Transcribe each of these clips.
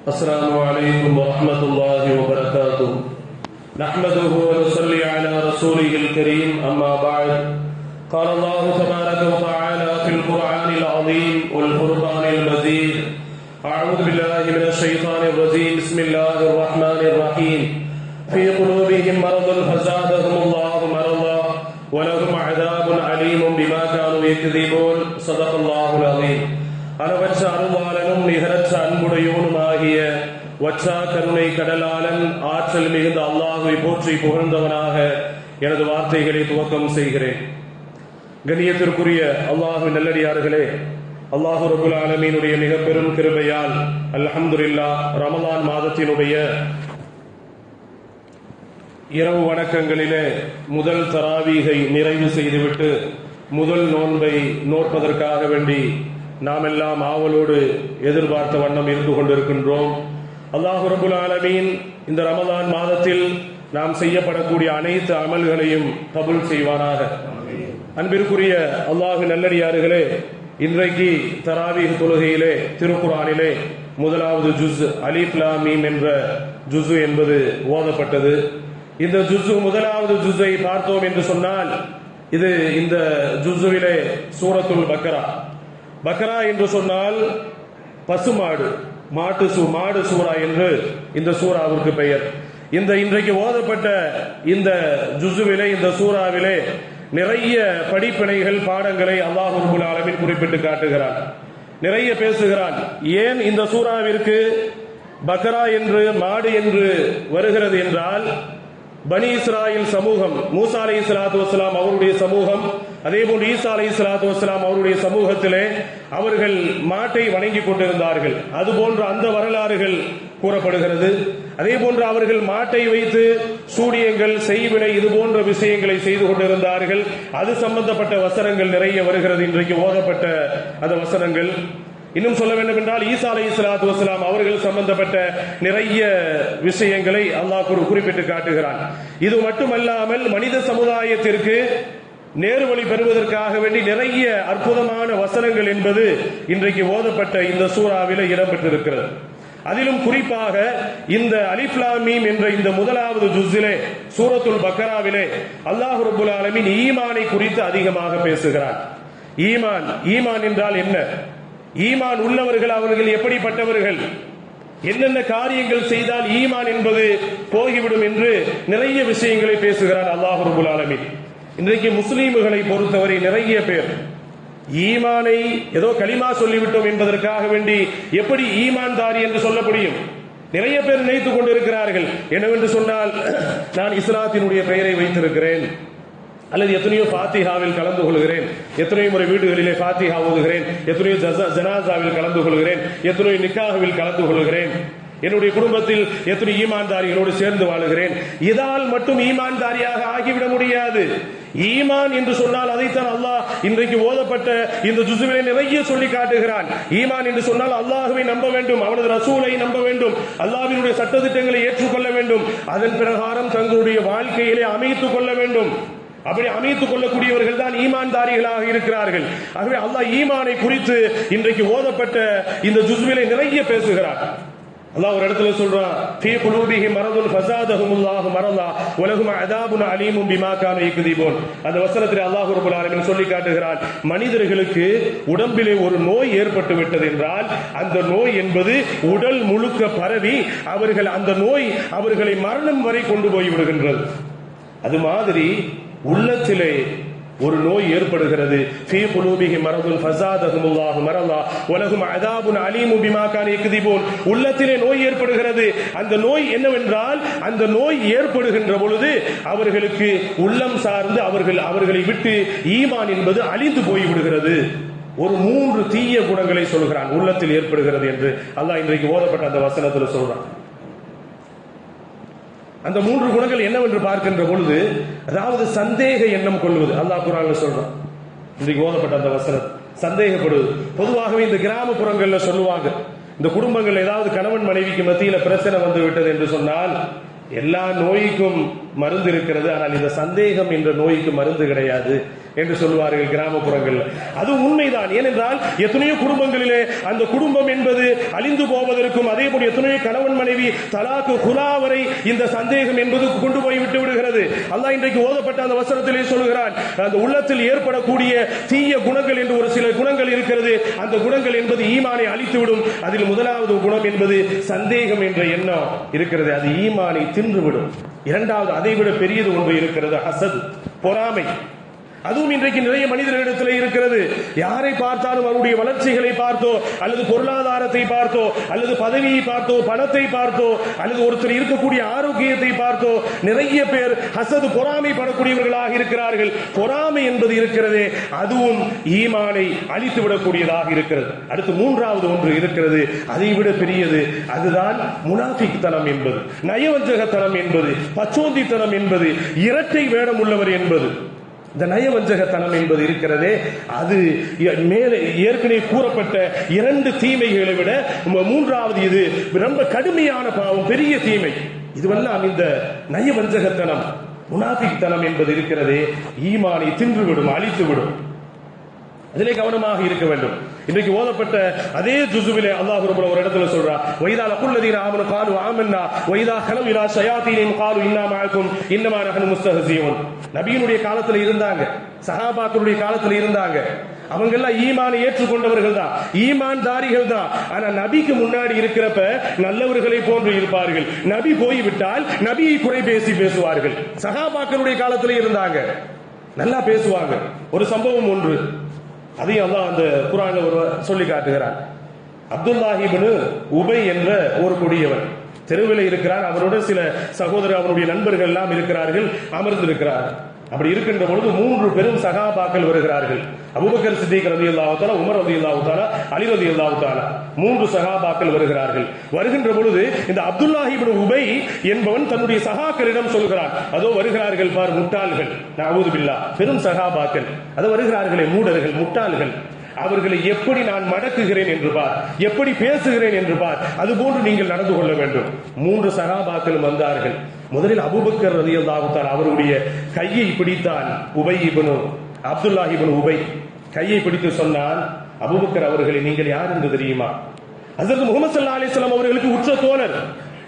السلام عليكم ورحمة الله وبركاته. نحمده ونصلي على رسوله الكريم. أما بعد، قال الله تبارك وتعالى في القرآن العظيم والفرقان المجيد: أعوذ بالله من الشيطان الرجيم. بسم الله الرحمن الرحيم. في قلوبهم مرض فزادهم الله مرضا ولهم عذاب أليم بما كانوا يكذبون. صدق الله العظيم. அளவற்ற அருளாளனும் நிகரற்ற அன்புடையோனுமாகிய வற்றா கருணை கடலாளன் ஆற்றல் மிகுந்த அல்லாஹ்வை போற்றி புகழ்ந்தவனாக எனது வார்த்தைகளை துவக்கம் செய்கிறேன். கண்ணியத்திற்குரிய அல்லாஹ்வின் நல்லடியார்களே, அல்லாஹ் ரப்பல் ஆலமீனுடைய மிக பெரும் கிருபையால் அல்ஹம்துலில்லாஹ் ரமலான் மாதத்தினுடைய இரவு வணக்கங்களிலே முதல் தராவீகை நிறைவு செய்துவிட்டு முதல் நோன்பை நோற்பதற்காக வேண்டி நாம் எல்லாம் ஆவலோடு எதிர்பார்த்த வண்ணம் இருந்து கொண்டிருக்கின்றோம். அல்லாஹ் ரப்பல் ஆலமீன் இந்த ரமலான் மாதத்தில் நாம் செய்யப்படக்கூடிய அனைத்து அமல்களையும் கபூல் செய்வானாக. அன்பிற்குரிய அல்லாஹ்வின் நல்லடியார்களே, இன்றைக்கு தராவீஹ் தொழுகையிலே திருக்குர்ஆனிலே முதலாவது ஜுஸ் அலிஃப் லாம் மீம் என்ற ஜுஸ் என்பது ஓதப்பட்டது. இந்த ஜுஸ் முதலாவது ஜுஸை பார்த்தோம் என்று சொன்னால், இது இந்த ஜுஸ்விலே சூரத்துல் பக்ரா என்று சொன்னால் பசுமாடு, மாடு சூரா என்று இந்த சூராவிற்கு பெயர். இந்த இன்றைக்கு ஓதப்பட்ட இந்த ஜுஸ்விலே, இந்த சூராவிலே நிறைய படிப்பினைகள், பாடங்களை அல்லாஹ் ரப்பல் ஆலமீன் குறிப்பிட்டு காட்டுகிறார், நிறைய பேசுகிறான். ஏன் இந்த சூராவிற்கு பக்ரா என்று மாடு என்று வருகிறது என்றால், பனி இஸ்ராயில் சமூகம், மூசா அலைஹிஸ்ஸலாத்து வஸ்ஸலாம் அவருடைய சமூகம், அதே போன்று ஈசா அலைஹிஸ்ஸலாத்து வஸ்ஸலாம் அவருடைய சமூகத்திலே அவர்கள் மாட்டை வணங்கி கொண்டிருந்தார்கள். அதுபோன்று அந்த வரலாறுகள் கூறப்படுகிறது. அதே போன்று அவர்கள் மாட்டை வைத்து சூனியங்கள், செய்வினை, இது போன்ற விஷயங்களை செய்து கொண்டிருந்தார்கள். அது சம்பந்தப்பட்ட வசனங்கள் நிறைய வருகிறது இன்றைக்கு ஓதப்பட்ட அந்த வசனங்கள். இன்னும் சொல்ல வேண்டும் என்றால், ஈசா அலைஹிஸ்ஸலாத்து வஸ்ஸலாம் அவர்கள் சம்பந்தப்பட்ட நிறைய விஷயங்களை அல்லாஹ் குறிப்பிட்டு காட்டுகிறான். இது மட்டுமல்லாமல் மனித சமுதாயத்திற்கு நேர்வழி பெறுவதற்காக வேண்டி நிறைய அற்புதமான வசனங்கள் என்பது இன்றைக்கு ஓதப்பட்ட இந்த சூறாவிலே இடம்பெற்றிருக்கிறது. அதிலும் குறிப்பாக இந்த அலிஃப் லாம் மீம் என்ற இந்த முதலாவது ஜுஸ்ஸிலே, சூரத்துல் பக்ராவிலே அல்லாஹ் ரப்பல் ஆலமீன் ஈமானை குறித்து அதிகமாக பேசுகிறான். ஈமான் என்றால் என்ன? ஈமான் உள்ளவர்கள் அவர்கள் எப்படிப்பட்டவர்கள், என்னென்ன காரியங்கள் செய்தால் ஈமான் என்பது போய்விடும் என்று நிறைய விஷயங்களை பேசுகிறார் அல்லாஹ் ரப்பல் ஆலமீன். இன்றைக்கு முஸ்லீம்களை பொறுத்தவரை நிறைய பேர் ஈமானை ஏதோ கலிமா சொல்லிவிட்டோம் என்பதற்காக வேண்டி எப்படி ஈமான்தாரி என்று சொல்ல முடியும்? நிறைய பேர் நினைத்துக் கொண்டிருக்கிறார்கள். என்னவென்று சொன்னால், நான் இஸ்லாத்தினுடைய பெயரை வைத்திருக்கிறேன், அல்லது எத்தனையோ ஃபாத்திஹாவில் கலந்து கொள்கிறேன், எத்தனையோ முறை வீடுகளிலே ஃபாத்திஹா ஓதுகிறேன், எத்தனையோ ஜனாசாவில் கலந்து கொள்கிறேன், எத்தனையோ நிக்காஹ்வில் கலந்து கொள்கிறேன், என்னுடைய குடும்பத்தில் எத்தனை ஈமான்தாரிகளோடு சேர்ந்து வாழுகிறேன். இதால் மட்டும் ஈமான்தாரியாக ஆகிவிட முடியாது. ஈமான் என்று சொன்னால் அதைத்தான் அல்லாஹ் இன்றைக்கு ஓதப்பட்ட இந்த ஜுஸ்விலே நிறைய சொல்லி காட்டுகிறான். ஈமான் என்று சொன்னால் அல்லாஹ்வை நம்ப வேண்டும், அவனது ரசூலை நம்ப வேண்டும், அல்லாஹ்வினுடைய சட்டதிட்டங்களை ஏற்றுக்கொள்ள வேண்டும், அதன் பிரகாரம் தங்களுடைய வாழ்க்கையிலே அமைத்துக் கொள்ள வேண்டும். அப்படி அமைத்துக் கொள்ளக்கூடியவர்கள் தான் ஈமான்தாரிகளாக இருக்கிறார்கள். ஆகவே அல்லாஹ் ஈமானை குறித்து இன்றைக்கு ஓதப்பட்ட இந்த ஜுஸ்விலே நிறைய பேசுகிறார். அல்லாஹ் ஒரு இடத்துல சொல்றான், ஃபீ குலூபிஹிம் மரதுன் ஃபஸாதஹுமுல்லாஹு மரதா வலஹும் அஸாபுன் அலீமும் பிமா கானூ யக்திபூன். அந்த வசனத்தில் அல்லாஹ் ரப்பல் ஆலமீன் சொல்லி காட்டுகிறான், மனிதர்களுக்கு உடம்பிலே ஒரு நோய் ஏற்பட்டு விட்டது என்றால், அந்த நோய் என்பது உடல் முழுக்க பரவி அந்த நோய் அவர்களை மரணம் வரை கொண்டு போய் விடுகின்றது. அது மாதிரி உள்ளத்திலே ஒரு நோய் ஏற்படுகிறது. ஃபீ குலூபிஹிம் மரதுன் ஃபஸாதஹுமுல்லாஹு மரதா வலஹும் அஸாபுன் அலீமும் பிமா கானூ யக்திபூன். உள்ளத்திலே நோய் ஏற்படுகிறது. அந்த நோய் என்னவென்றால், அந்த நோய் ஏற்படுகின்ற பொழுது அவர்களுக்கு உள்ளம் சார்ந்து அவர்களை விட்டு ஈமான் என்பது அழிந்து போய்விடுகிறது. ஒரு 3 தீய குணங்களை சொல்கிறான் உள்ளத்தில் ஏற்படுகிறது என்று அல்லாஹ் இன்றைக்கு ஓதப்பட்ட அந்த வசனத்தில் சொல்றான். அந்த 3 குணங்கள் என்னவென்று பார்க்கின்ற பொழுது, அதாவது சந்தேக எண்ணம் கொள்வது. அல்லாஹ் குர்ஆன்ல சொல்றான், இன்றைக்கு ஓதப்பட்ட அந்த வசனம், சந்தேகப்படுவது. பொதுவாகவே இந்த கிராமப்புறங்கள்ல சொல்லுவாங்க, இந்த குடும்பங்கள் ஏதாவது கணவன் மனைவிக்கு மத்தியில பிரச்சனை வந்து விட்டது என்று சொன்னால், எல்லா நோய்க்கும் மருந்து இருக்கிறது, ஆனால் இந்த சந்தேகம் என்ற நோய்க்கு மருந்து கிடையாது என்று சொல்வார்கள் கிராமப்புறங்கள். அது உண்மைதான். ஏனென்றால் எத்தனையோ குடும்பங்களிலே அந்த குடும்பம் என்பது அழிந்து போவதற்கும், அதே போல எத்தனையோ கணவன் மனைவி தலாக்கு குலா வரை இந்த சந்தேகம் என்பது கொண்டு போய் விட்டு விடுகிறது. அல்லாஹ் இன்றைக்கு ஓதப்பட்ட அந்த வசனத்திலே சொல்கிறான், அந்த உள்ளத்தில் ஏற்படக்கூடிய தீய குணங்கள் என்று ஒரு சில குணங்கள் இருக்கிறது. அந்த குணங்கள் என்பது ஈமானை அழித்துவிடும். அதில் முதலாவது குணம் என்பது சந்தேகம் என்ற எண்ணம் இருக்கிறது. அது ஈமானை தின்றுவிடும். இரண்டாவது அதைவிட பெரியது ஒன்று இருக்கிறது, ஹசத், பொறாமை. அதுவும் இன்றைக்கு நிறைய மனிதர்களிடத்தில் இருக்கிறது. யாரை பார்த்தாலும் அவருடைய வளர்ச்சிகளை பார்த்தோ, அல்லது பொருளாதாரத்தை பார்த்தோ, அல்லது பதவியை பார்த்தோ, பணத்தை பார்த்தோ, அல்லது ஒருத்தர் இருக்கக்கூடிய ஆரோக்கியத்தை பார்த்தோ நிறைய பேர் ஹசது, பொறாமைப்படக்கூடியவர்களாக இருக்கிறார்கள். பொறாமை என்பது இருக்கிறதே, அதுவும் ஈமானை அழித்து விடக்கூடியதாக இருக்கிறது. அடுத்து மூன்றாவது ஒன்று இருக்கிறது, அதைவிட பெரியது. அதுதான் முனாஃபிக் தனம் என்பது, நயவஞ்சகத்தனம் என்பது, பச்சோந்தித்தனம் என்பது, இரட்டை வேடம் உள்ளவர் என்பது. இந்த நயவஞ்சகத்தனம் என்பது இருக்கிறதே, அது மேலே ஏற்கனவே கூறப்பட்ட இரண்டு தீமைகளை விட மூன்றாவது, இது ரொம்ப கடுமையான பாவம், பெரிய தீமை. இதுவெல்லாம் இந்த நயவஞ்சகத்தனம், முனாஃபிக் தனம் என்பது இருக்கிறதே, ஈமானை தின்றுவிடும், அழித்துவிடும். அதிலே கவனமாக இருக்க வேண்டும். இன்றைக்கு ஓதப்பட்ட அதே ஜுசுவிலே அல்லாஹ் ரப்பல் ஒரு இடத்துல சொல்றார், வைதா லகுல்லதீன ஆமனு காலு ஆமன்னா வைதா கலு இலா ஷயாத்தீனின் காலு இன்னா மஅக்கும் இன்னமா நஹனு முஸ்தஹ்சியூன். நபியினுடைய காலத்துல இருந்தாங்க, சஹாபாக்களுடைய காலத்துல இருந்தாங்க. அவங்க எல்லாம் ஈமானை ஏற்றுக்கொண்டவர்கள் தான், ஈமான் தாரிகள் தான். ஆனா நபிக்கு முன்னாடி இருக்கிறப்ப நல்லவர்களை போன்று இருப்பார்கள். நபி போய்விட்டால் நபியை குறை பேசுவார்கள். சஹாபாக்களுடைய காலத்துல இருந்தாங்க, நல்லா பேசுவாங்க. ஒரு சம்பவம் ஒன்று, அதையும் அல்லாஹ் அந்த குர்ஆன்ல ஒரு சொல்லி காட்டுகிறார். அப்துல்லாஹ் இப்னு உபை என்ற ஒரு கொடியவன் தெருவில் இருக்கிறார். அவருடன் சில சகோதரர், அவருடைய நண்பர்கள் எல்லாம் இருக்கிறார்கள், அமர்ந்திருக்கிறார். அப்படி இருக்கின்ற பொழுது மூன்று பெரும் சகாபாக்கள் வருகிறார்கள். அபூபக்கர் சித்திக் ரலியல்லாஹு தஆலா, உமர் ரலியல்லாஹு தஆலா, அலி ரலியல்லாஹு தஆலா, மூன்று சகாபாக்கள் வருகிறார்கள். வருகின்ற பொழுது இந்த அப்துல்லாஹ் இப்னு உபை என்பவன் தன்னுடைய சகாக்களிடம் சொல்கிறான், அதோ வருகிறார்கள் பார் முட்டாள்கள், நஅஊது பில்லாஹ், பெரும் சகாபாக்கள், அதோ வருகிறார்களே மூடர்கள், முட்டாள்கள், அவர்களை எப்படி நான் மடக்குகிறேன் என்று பார், எப்படி பேசுகிறேன் என்று பார், அதுபோன்று நீங்கள் நடந்து கொள்ள வேண்டும். மூன்று சகாபாக்களும் வந்தார்கள். முதலில் அபூபக்கர் ரலியல்லாஹு தஆலா அவருடைய கையை பிடித்தான். உபை இப்னு அப்துல்லாஹ் இப்னு உபை கையை பிடித்து சொன்னான், அபூபக்கர் அவர்களை நீங்கள் யார் என்று தெரியுமா? ஹஜ்ரத் முஹம்மது ஸல்லல்லாஹு அலைஹி வஸல்லம் அவர்களுக்கு உற்ற தோழர்,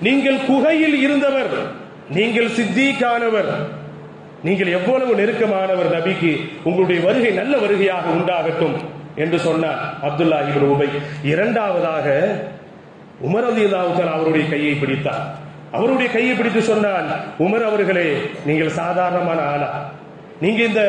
நீங்கள் குகையில் இருந்தவர், நீங்கள் சித்தீக்கானவர், நீங்கள் எவ்வளவு நெருக்கமானவர் நபிக்கு, உங்களுடைய வருகை நல்ல வருகையாக உண்டாகட்டும் என்று சொன்னார் அப்துல்லாஹ் இப்னு உபை. இரண்டாவதாக உமர் ரலியல்லாஹு தஆலா அவருடைய கையை பிடித்தார். அவருடைய கையை பிடித்து சொன்னான், உமர் அவர்களே, நீங்கள் சாதாரணமான ஆளா? நீங்க இந்த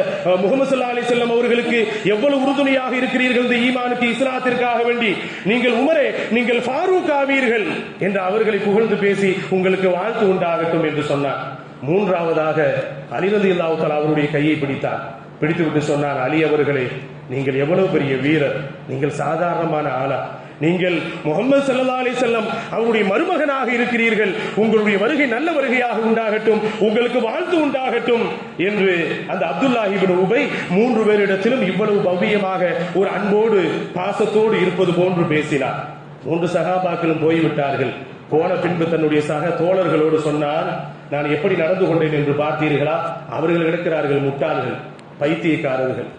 முஹம்மது ஸல்லல்லாஹு அலைஹி வஸல்லம் அவர்களுக்கு எவ்வளவு உறுதுணையாக இருக்கிறீர்கள் இந்த ஈமானுக்கு, இஸ்லாத்திற்காக வேண்டி. நீங்கள் உமரே, நீங்கள் ஃபாரூக் ஆவீர்கள் என்று அவர்களை புகழ்ந்து பேசி உங்களுக்கு வாழ்த்து உண்டாகட்டும் என்று சொன்னார். மூன்றாவதாக அலி ரலியல்லாஹு தஆலா அவருடைய கையை பிடித்தார். பிடித்துவிட்டு சொன்னார், அலி அவர்களே, நீங்கள் எவ்வளவு பெரிய வீரர், நீங்கள் சாதாரணமான ஆளா? நீங்கள் முஹம்மது ஸல்லல்லாஹு அலைஹி வஸல்லம் அவருடைய மருமகனாக இருக்கிறீர்கள், உங்களுடைய வருகை நல்ல வருகையாக உண்டாகட்டும், உங்களுக்கு வாழ்த்து உண்டாகட்டும் என்று அந்த அப்துல்லாஹ் இப்னு உபை மூன்று பேரிடத்திலும் இவ்வளவு பவ்யமாக ஒரு அன்போடு பாசத்தோடு இருப்பது போன்று பேசினார். மூன்று சகாபாக்களும் போய்விட்டார்கள். போன பின்பு தன்னுடைய சக தோழர்களோடு சொன்னார், நான் எப்படி நடந்து கொண்டேன் என்று பார்த்தீர்களா? அவர்கள் இருக்கிறார்கள் முட்டாள்கள், பைத்தியக்காரர்கள்,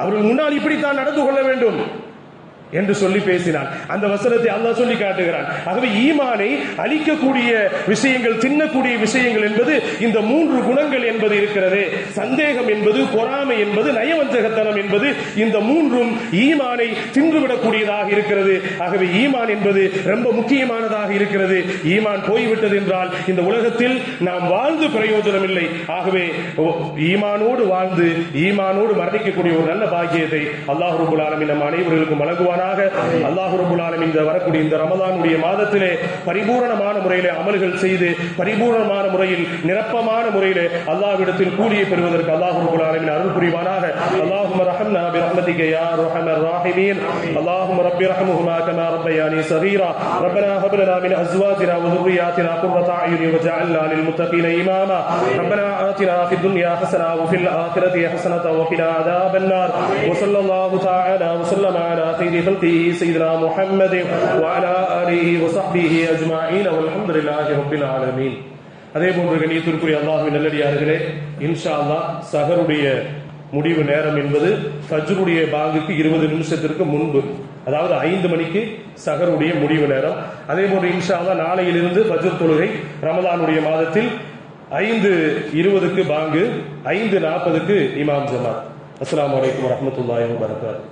அவர்கள் முன்னால் இப்படித்தான் நடந்து கொள்ள வேண்டும் என்று சொல்லி பேசினான். அந்த வசனத்தை அல்லாஹ் சொல்லி காட்டுகிறான். ஆகவே ஈமானை அழிக்கக்கூடிய விஷயங்கள், தின்னக்கூடிய விஷயங்கள் என்பது இந்த மூன்று குணங்கள் என்பது இருக்கிறது. சந்தேகம் என்பது, பொறாமை என்பது, நயவஞ்சகத்தனம் என்பது, இந்த மூன்றும் ஈமானை தின்றுவிடக்கூடியதாக இருக்கிறது. ஆகவே ஈமான் என்பது ரொம்ப முக்கியமானதாக இருக்கிறது. ஈமான் போய்விட்டது என்றால் இந்த உலகத்தில் நாம் வாழ்ந்து பிரயோஜனம் இல்லை. ஆகவே ஈமானோடு வாழ்ந்து ஈமானோடு மரணிக்கக்கூடிய ஒரு நல்ல பாக்கியத்தை அல்லாஹ் ரப்பல் ஆலமீன் நம் அனைவருக்கும் வழங்குவானாக. அல்லாஹ் ரப்பல் ஆலமீன் இந்த வரக்கூடிய இந்த ரமலானுடைய மாதத்திலே பரிபூரணமான முறையிலே அமல்கள் செய்து பரிபூரணமான முறையில் நிரப்பமான முறையிலே அல்லாஹ்விடத்தில் கூலியை பெறுவதற்கு அல்லாஹ் ரப்பல் ஆலமீன் அருள் புரிவானாக. அல்லாஹும்ம ரஹம்னா பிரஹ்மதிக யா அர்ஹமர் ராஹிமீன். அல்லாஹும்ம ரப்பி ரஹ்முஹுமா கமா ரப்பயானி ஸகீரா. ரப்பனா ஹப் லனா மின் அஸ்வாஜினா வ ذُرِّيَّاتِنَا قُرَّةَ أَعْيُنٍ وَاجْعَلْنَا لِلْمُتَّقِينَ إِمَامًا. ربنا آتنا في الدنيا حسنة وفي الآخرة حسنة وقنا عذاب النار. وصلى الله تعالى وسلم على خير خلقه سيدنا محمد وعلى آله وصحبه أجمعين والحمد لله رب العالمين. அதே போன்று கண்ணியத்திற்குரிய அல்லாஹ்வின் நல்லடியார்களே, இன்ஷா அல்லாஹ் சஹருடைய முடிவு நேரம் என்பது ஃபஜ்ருடைய பாங்குக்கு 20 நிமிஷத்திற்கு முன்பு, அதாவது 5 மணிக்கு சஹருடைய முடிவு நேரம். அதே போன்று இன்ஷா அல்லாஹ் நாளையிலிருந்து ஃபஜ்ர் தொழுகை ரமலானுடைய மாதத்தில் 5:20க்கு பாங்கு, 5:40க்கு இமாம் ஜமாத். அஸ்ஸலாமு அலைக்கும் வரஹ்மத்துல்லாஹி வபரகாத்துஹு.